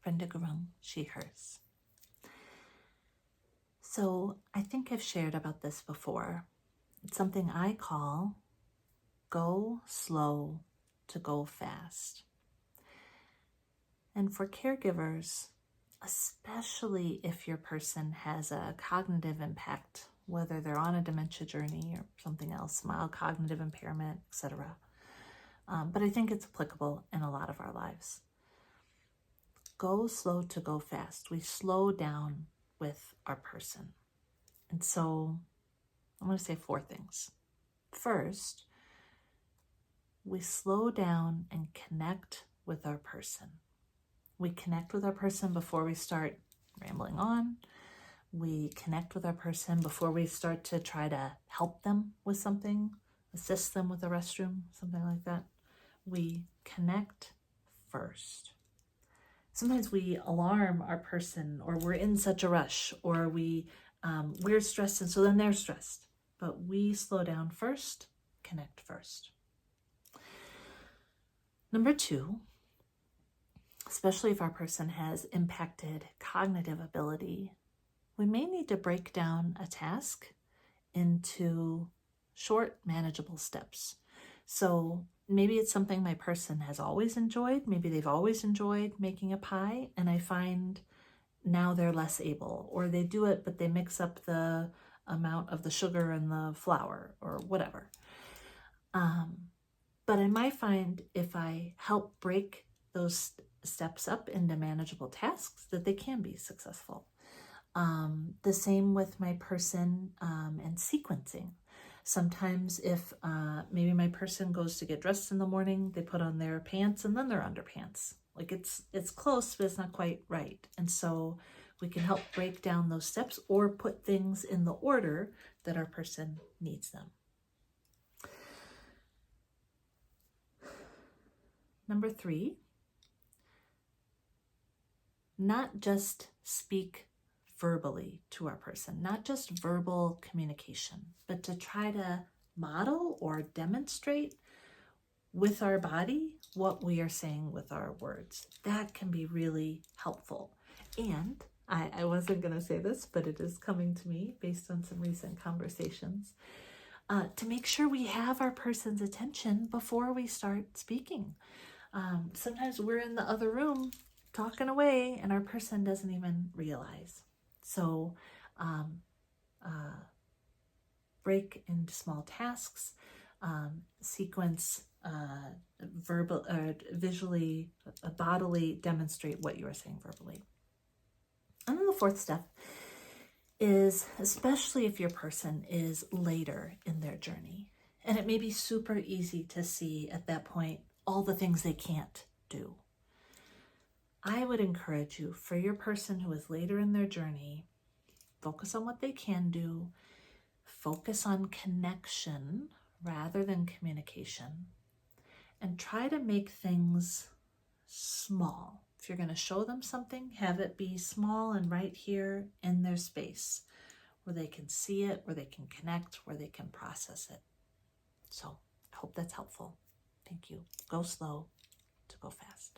Brenda Gurung, she, hers. So I think I've shared about this before. It's something I call go slow to go fast. And for caregivers, especially if your person has a cognitive impact, whether they're on a dementia journey or something else, mild cognitive impairment, etc. But I think it's applicable in a lot of our lives. Go slow to go fast. We slow down with our person. And so I'm going to say 4 things. First, we slow down and connect with our person. We connect with our person before we start rambling on. We connect with our person before we start to try to help them with something, assist them with a restroom, something like that. We connect first. Sometimes we alarm our person, or we're in such a rush, or we're stressed, and so then they're stressed. But we slow down first, connect first. Number 2, especially if our person has impacted cognitive ability, we may need to break down a task into short, manageable steps. So maybe it's something my person has always enjoyed. Maybe they've always enjoyed making a pie, and I find now they're less able, or they do it, but they mix up the amount of the sugar and the flour or whatever. But I might find if I help break those steps up into manageable tasks that they can be successful. The same with my person and sequencing. Sometimes if maybe my person goes to get dressed in the morning, they put on their pants and then their underpants. Like it's close, but it's not quite right. And so we can help break down those steps or put things in the order that our person needs them. Number 3, not just speak verbally to our person, not just verbal communication, but to try to model or demonstrate with our body what we are saying with our words. That can be really helpful. And I wasn't going to say this, but it is coming to me based on some recent conversations, to make sure we have our person's attention before we start speaking. Sometimes we're in the other room talking away and our person doesn't even realize. So break into small tasks, sequence, visually, bodily demonstrate what you are saying verbally. And then the 4th step is, especially if your person is later in their journey, and it may be super easy to see at that point all the things they can't do. I would encourage you, for your person who is later in their journey, focus on what they can do, focus on connection rather than communication, and try to make things small. If you're going to show them something, have it be small and right here in their space where they can see it, where they can connect, where they can process it. So I hope that's helpful. Thank you. Go slow to go fast.